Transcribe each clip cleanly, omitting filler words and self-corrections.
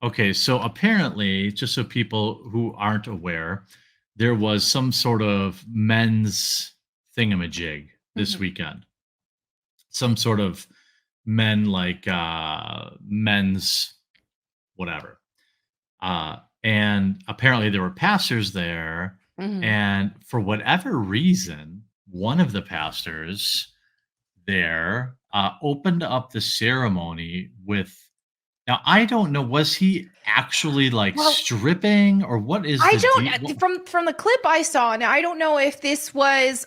Okay, so apparently, just so people who aren't aware, there was some sort of men's thingamajig this Mhm. weekend. Some sort of men's whatever. And apparently there were pastors there, Mhm. and for whatever reason, one of the pastors there opened up the ceremony with. Now, I don't know, was he actually, like, Well, stripping, or what is I the don't deal? What. from the clip I saw. Now I don't know if this was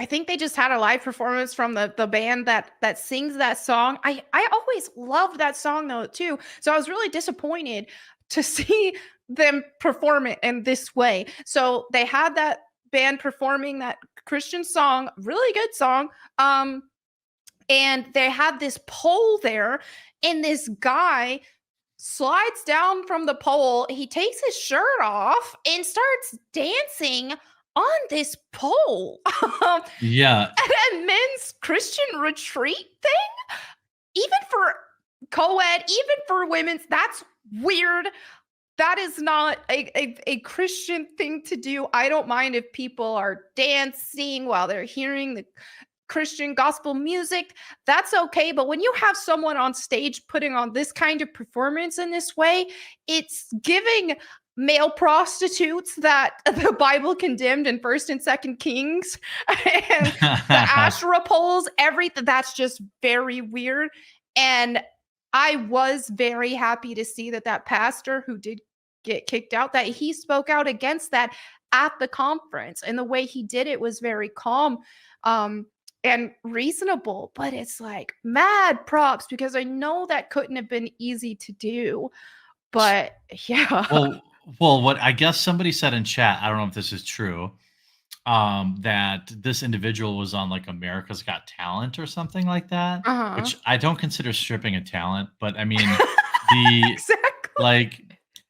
I think they just had a live performance from the band that sings that song. I always loved that song though too. So I was really disappointed to see them perform it in this way. So they had that band performing that Christian song, really good song. And they had this pole there, and this guy slides down from the pole. He takes his shirt off and starts dancing on this pole Yeah. at a men's Christian retreat thing. Even for co ed, even for women's, that's weird. That is not a Christian thing to do. I don't mind if people are dancing while they're hearing the Christian gospel music, that's okay. But when you have someone on stage putting on this kind of performance in this way, it's giving male prostitutes that the Bible condemned in First and Second Kings and the Asherah poles, everything. That's just very weird. And I was very happy to see that pastor who did get kicked out, that he spoke out against that at the conference, and the way he did it was very calm. And reasonable, but it's like mad props because I know that couldn't have been easy to do. But yeah. Well what I guess somebody said in chat, I don't know if this is true, that this individual was on, like, America's Got Talent or something like that, Uh-huh. which I don't consider stripping a talent, but, I mean, the Exactly. like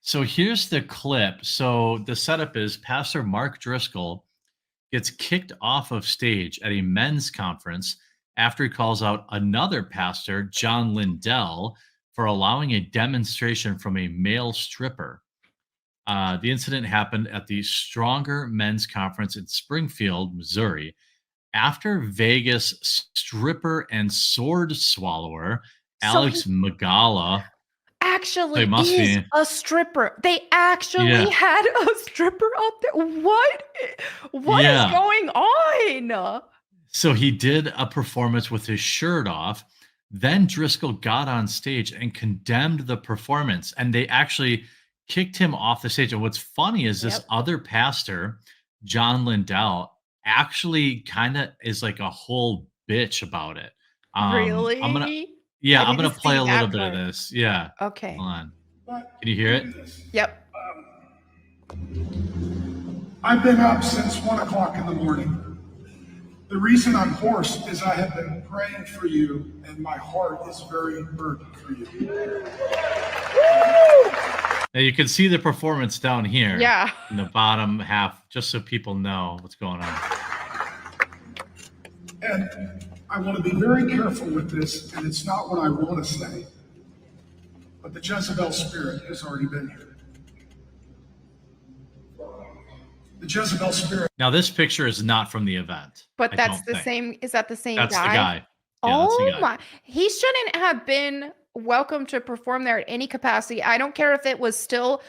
so here's the clip. So the setup is Pastor Mark Driscoll gets kicked off of stage at a men's conference after he calls out another pastor, John Lindell, for allowing a demonstration from a male stripper. The incident happened at the Stronger Men's Conference in Springfield, Missouri, after Vegas stripper and sword swallower So Alex he Magala. So he actually must is be. a stripper. They actually Yeah, had a stripper up there. What is yeah. going on? So he did a performance with his shirt off. Then Driscoll got on stage and condemned the performance, and they actually kicked him off the stage. And what's funny is this Yep. other pastor, John Lindell, actually kind of is like a whole bitch about it. I'm gonna, Really? yeah, I I'm gonna didn't play see a little that bit of part. this. Yeah, Okay. hold on. But Can you hear hear it? this. Yep. I've been up since 1 o'clock in the morning. The reason I'm hoarse is I have been praying for you, and my heart is very burdened for you. Now you can see the performance down here Yeah. in the bottom half, just so people know what's going on. And I want to be very careful with this, and it's not what I want to say, but the Jezebel spirit has already been here. The Jezebel spirit. Now this picture is not from the event. But I that's don't the think. same, is that the same That's the guy? guy. Yeah, that's the Oh guy. my, he shouldn't have been welcome to perform there at any capacity. I don't care if it was still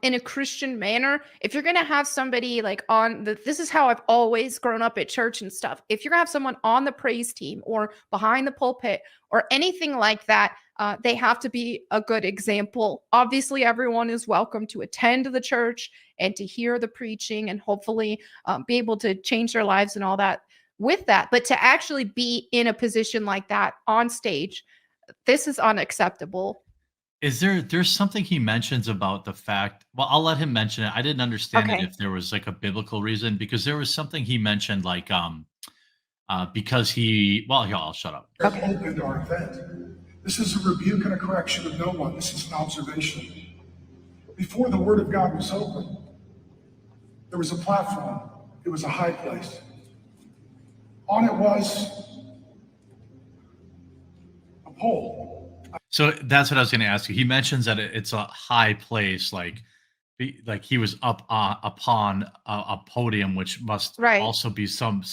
in a Christian manner. If you're gonna have somebody like on the, this is how I've always grown up at church and stuff. If you're gonna have someone on the praise team or behind the pulpit or anything like that, they have to be a good example. Obviously, everyone is welcome to attend the church and to hear the preaching and hopefully be able to change their lives and all that with that. But to actually be in a position like that on stage, this is unacceptable. There's something he mentions about the fact, well, I'll let him mention it. I didn't understand it Okay. if there was like a biblical reason, because there was something he mentioned like because he, well, here, I'll shut up. Has Okay. opened our event. This is a rebuke and a correction of no one. This is an observation. Before the Word of God was open, there was a platform. It was a high place. On it was a pole. So that's what I was going to ask you. He mentions that it's a high place, like like he was up upon a podium, which must Right. also be some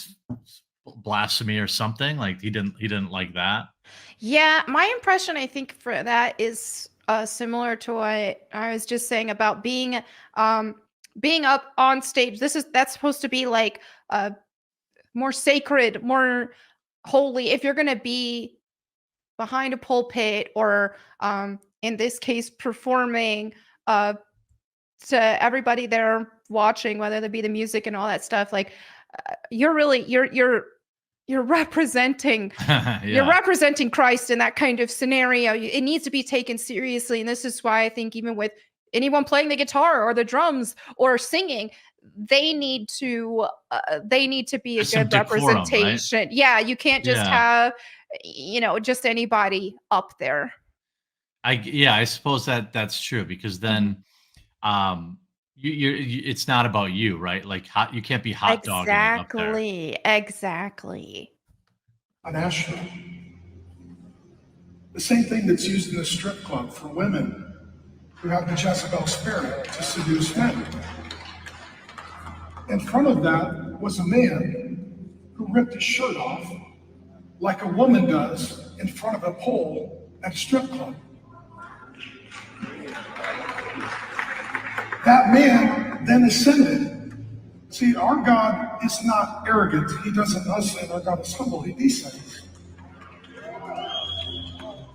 blasphemy or something. Like he didn't like that. Yeah, my impression I think for that is similar to what I was just saying about um being up on stage. That's supposed to be like more sacred, more holy. If you're going to be behind a pulpit or in this case performing uh to everybody there watching, whether it be the music and all that stuff, like you're really you're representing you're Yeah. representing Christ in that kind of scenario. It needs to be taken seriously, and this is why I think even with anyone playing the guitar or the drums or singing, they need to be a There's some good decorum, right? representation. Yeah, you can't just Yeah. have just anybody up there. Yeah, I suppose that's true because Mhm. then it's not about you, right? Like you can't be hot dogging it up there. Exactly. Exactly. On Asheville. The same thing that's used in the strip club for women who have the Jezebel spirit to seduce men. In front of that was a man who ripped his shirt off like a woman does in front of a pole at a strip club. That man then ascended. See, our God is not arrogant. He doesn't ascend. Our God is humble. He descends.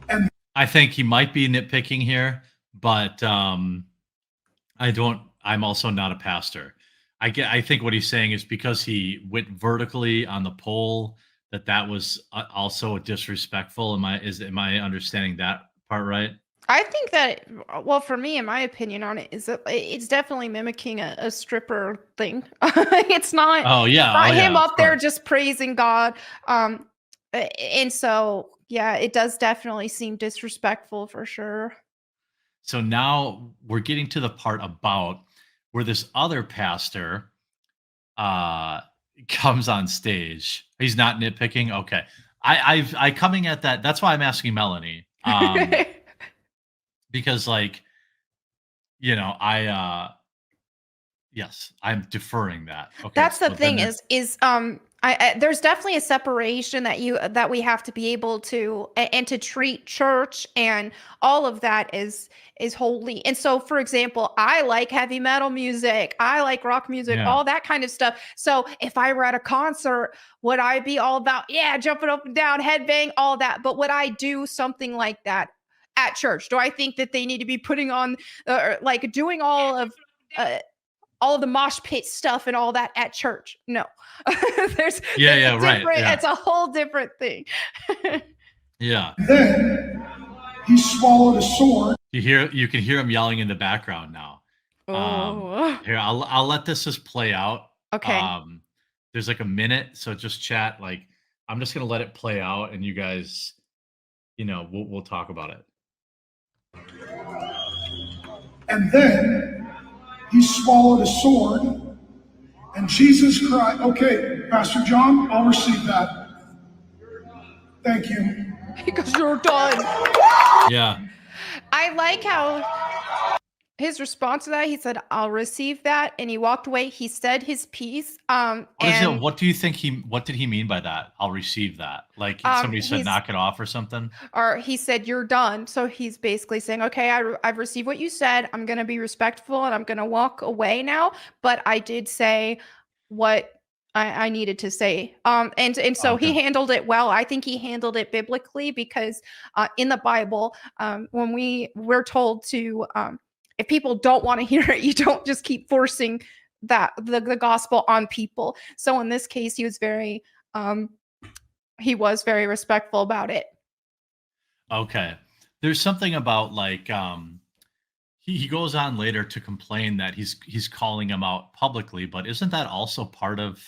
And I think he might be nitpicking here, but I'm also not a pastor. I think what he's saying is because he went vertically on the pole that was also disrespectful. Am I understanding that part right? I think that, well, for me, in my opinion on it, is that it's definitely mimicking a stripper thing. Oh It's yeah, oh not yeah, him of up there course. just praising God. And so, yeah, it does definitely seem disrespectful for sure. So now we're getting to the part about where this other pastor uh comes on stage. He's not nitpicking. Okay. I coming at that. That's why I'm asking Melanie. Because like, yes, I'm deferring that. Okay, That's the so then thing there's is I there's definitely a separation that we have to be able to and to treat church and all of that is holy. And so for example, I like heavy metal music, I like rock music, yeah. all that kind of stuff. So if I were at a concert, would I be all about yeah, jumping up and down, headbang, all that? But would I do something like that at church? Do I think that they need to be putting on like doing uh, all of the mosh pit stuff and all that at church? No. Yeah, There's a yeah, right. different Yeah. it's a whole different thing. Yeah. then he swallowed a sword. You can hear him yelling in the background now. Oh. Here, I'll let this just play out. Okay. There's like a minute, so just chat. Like I'm just gonna let it play out, and you guys, we'll talk about it. And then he swallowed a sword. And Jesus cried, okay, Pastor John, I'll receive that. Thank you. Because you're done. Yeah. I like how his response to that, he said, "I'll receive that," and he walked away. He said his piece. And What do you think what did he mean by that? I'll receive that. Like somebody said, he's knock it off or something. or he said, "You're done." So he's basically saying, "Okay, I've received what you said. I'm going to be respectful and I'm going to walk away now. But I did say what I needed to say." And so he Okay. handled it well. I think he handled it biblically because in the Bible, when we're told to, if people don't want to hear it, you don't just keep forcing the gospel on people. So in this case, um, he was very respectful about it. Okay. There's something about like he goes on later to complain that he's calling him out publicly, but isn't that also part of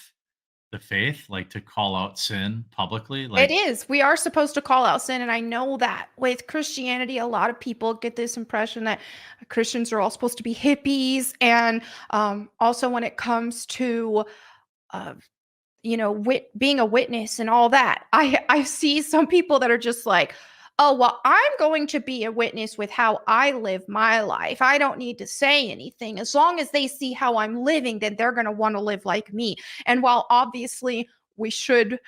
the faith, like to call out sin publicly? It Like, is. We are supposed to call out sin. And I know that with Christianity, a lot of people get this impression that Christians are all supposed to be hippies. And also, when it comes to, uh, being a witness and all that, I see some people that are just like, oh, well, I'm going to be a witness with how I live my life. I don't need to say anything. As long as they see how I'm living, then they're going to want to live like me. And while obviously we should,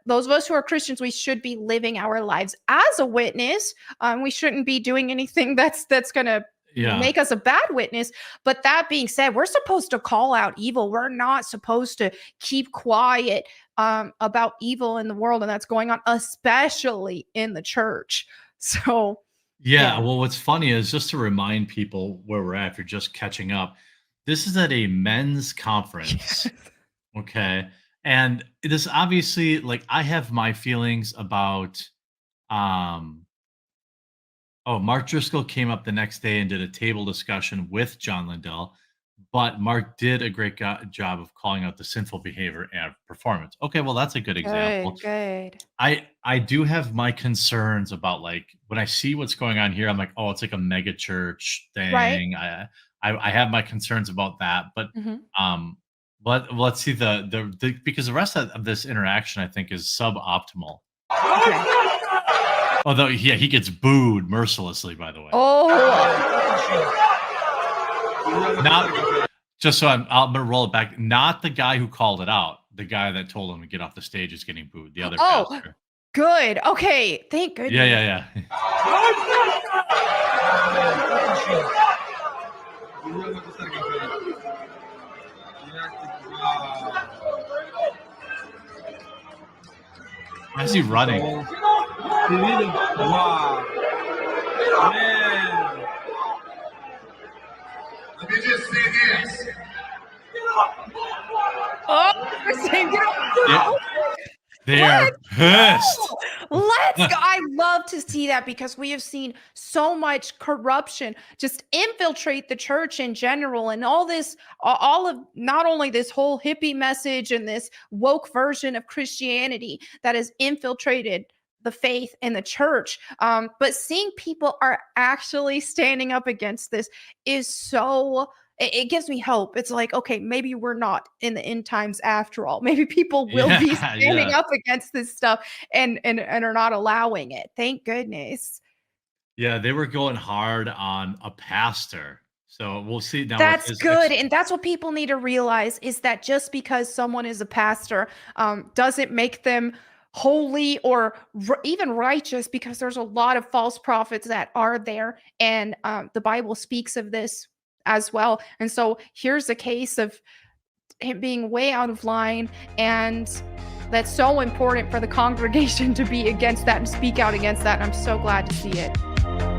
those of us who are Christians, we should be living our lives as a witness. We shouldn't be doing anything that's going to Yeah. make us a bad witness. But that being said, we're supposed to call out evil. We're not supposed to keep quiet about evil in the world and that's going on, especially in the church. So, Yeah, yeah. well, what's funny is just to remind people where we're at, if you're just catching up, this is at a men's conference. Okay. And this obviously, like, I have my feelings about, um, oh, Mark Driscoll came up the next day and did a table discussion with John Lindell, but Mark did a great job of calling out the sinful behavior and performance. Okay, well, that's a good example. Good, good. I do have my concerns about, like, when I see what's going on here, I'm like, oh, it's like a mega church Right? thing. I have my concerns about that, Mhm. um, but let's see the because the rest of this interaction I think is suboptimal. Okay. Although, yeah, he gets booed mercilessly, by the way. Oh, Not just so I'm gonna roll it back. Not the guy who called it out. The guy that told him to get off the stage is getting booed. The other oh, pastor. good. Okay. Thank Yeah, goodness. yeah, yeah. Why is he running? Wow, man. Let me just say this. Oh, they're saying, get Yeah, off. they're pissed. Let's go. I love to see that because we have seen so much corruption just infiltrate the church in general and all this, all of not only this whole hippie message and this woke version of Christianity that has infiltrated the faith in the church. But seeing people are actually standing up against this is so it gives me hope. It's like, okay, maybe we're not in the end times after all. Maybe people will be Yeah, standing yeah. up against this stuff and are not allowing it. Thank goodness. Yeah, they were going hard on a pastor. So we'll see now with That's his good. And that's what people need to realize is that just because someone is a pastor doesn't make them holy or even righteous because there's a lot of false prophets that are there. And the Bible speaks of this as well. And so here's a case of him being way out of line. And that's so important for the congregation to be against that and speak out against that. And I'm so glad to see it.